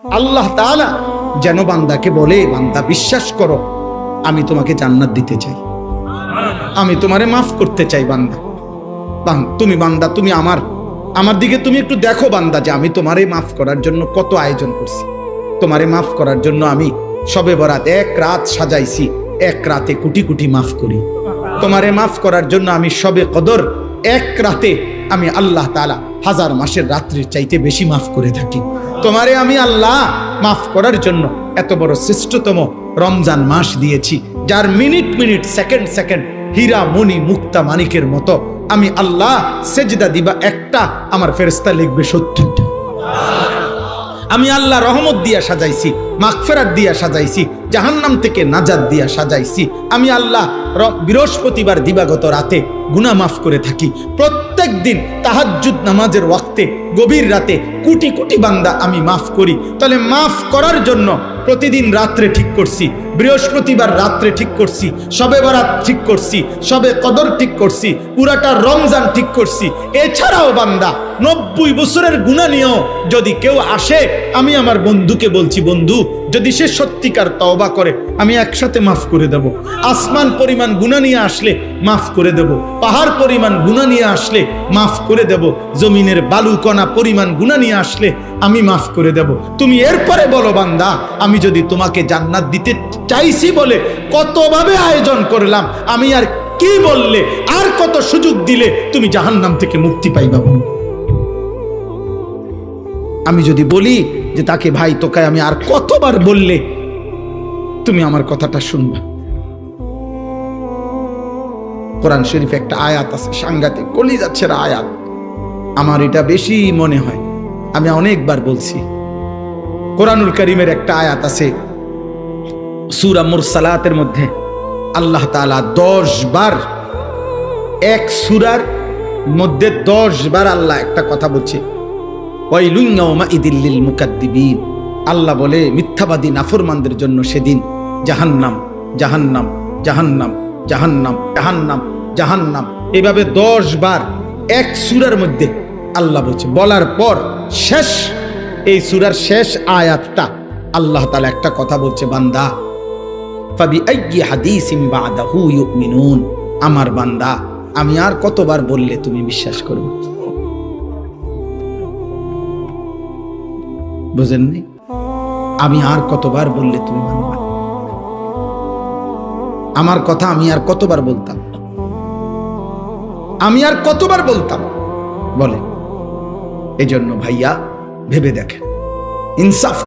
আল্লাহ তাআলা যেন বান্দাকে বলে, বান্দা বিশ্বাস করো আমি তোমাকে জান্নাত দিতে চাই, আমি তোমারে মাফ করতে চাই। বান্দা তুমি বান্দা তুমি আমার দিকে তুমি একটু দেখো বান্দা, যে আমি তোমারে মাফ করার জন্য কত আয়োজন করছি। তোমারে মাফ করার জন্য আমি শবে বরাত এক রাত সাজাইছি, এক রাতে কোটি কোটি মাফ করি। তোমারে মাফ করার জন্য আমি শবে কদর এক রাতে আমি আল্লাহ তাআলা হাজার মাসের রাত্রির চাইতে বেশি মাফ করে থাকি। তোমারে আমি আল্লাহ মাফ করার জন্য এত বড় শ্রেষ্ঠতম রমজান মাস দিয়েছি, যার মিনিট মিনিট সেকেন্ড সেকেন্ড হীরা মণি মুক্তা মানিকের মতো আমি আল্লাহ সেজদা দিবা একটা, আমার ফেরেশতা লিখবে 70টা। আমি আল্লাহ রহমত দিয়া সাজাইছি, মাগফিরাত দিয়া সাজাইছি, জাহান্নাম থেকে নাজাত দিয়া সাজাইছি। আমি আল্লাহ বৃহস্পতিবার দিবাগত রাতে গুনাহ মাফ করে থাকি। প্রত্যেক দিন তাহাজ্জুদ নামাজের ওয়াক্তে গভীর রাতে কোটি কোটি বান্দা আমি মাফ করি। তাহলে মাফ করার জন্য প্রতিদিন রাত্রে ঠিক করছি, বৃহস্পতিবার রাত্রে ঠিক করছি, শবে বরাত ঠিক করছি, শবে কদর ঠিক করছি, পুরাটা রমজান ঠিক করছি। এছাড়াও বান্দা 90 বছরের গুনাহ নিয়েও যদি কেউ আসে, আমি আমার বন্ধুকে বলছি, বন্ধু যদি সে সত্যিকার তওবা করে আমি একসাথে মাফ করে দেব। আসমান পরিমাণ গুনাহ নিয়ে আসলে মাফ করে দেব, পাহাড় পরিমাণ গুনাহ নিয়ে আসলে মাফ করে দেব, জমিনের বালুকণা পরিমাণ গুনাহ নিয়ে আসলে আমি মাফ করে দেব। তুমি এরপরে বলো বান্দা, আমি যদি তোমাকে জান্নাত দিতে চাইছি বলে কতভাবে আয়োজন করলাম, আমি আর কি বললে, আর কত সুযোগ দিলে তুমি জাহান্নাম থেকে মুক্তি পাইবা। আমি যদি বলি যে তাকে ভাই তোকে আমি আর কতবার বললে তুমি আমার কথাটা শুনবা। কোরআন শরীফে একটা আয়াত আছে, সাংঘাতিক কলিজা ছেঁড়া আয়াত, আমার এটা বেশি মনে হয়, আমি অনেকবার বলছি। কোরআনুল কারীমের একটা আয়াত আছে সূরা মুরসালাতের মধ্যে, আল্লাহ তাআলা 10 বার, এক সূরার মধ্যে 10 বার আল্লাহ একটা কথা বলছে, ওয়াইলুন ইয়াউমাইযিল লিল মুকাদ্দিবিন। আল্লাহ বলে মিথ্যাবাদী নাফরমানদের জন্য সেদিন জাহান্নাম জাহান্নাম জাহান্নাম জাহান্নাম জাহান্নাম জাহান্নাম, এভাবে 10 বার এক সূরার মধ্যে আল্লাহ বলছে। বলার পর শেষ, এই সূরার শেষ আয়াতটা আল্লাহ তাআলা একটা কথা বলছে, বান্দা ফাবিআইয়ি হাদিসিন বাদাহু ইউমিনুন। আমার বান্দা আমি আর কতবার বললে তুমি বিশ্বাস করবে? বুঝেননি? আমি আর কতবার বললে তুমি মানবা? আমার কথা আমি আর কতবার বলতাম, আমি আর কতবার বলতাম বলে। এই জন্য ভাইয়া ভেবে দেখেন, ইনসাফ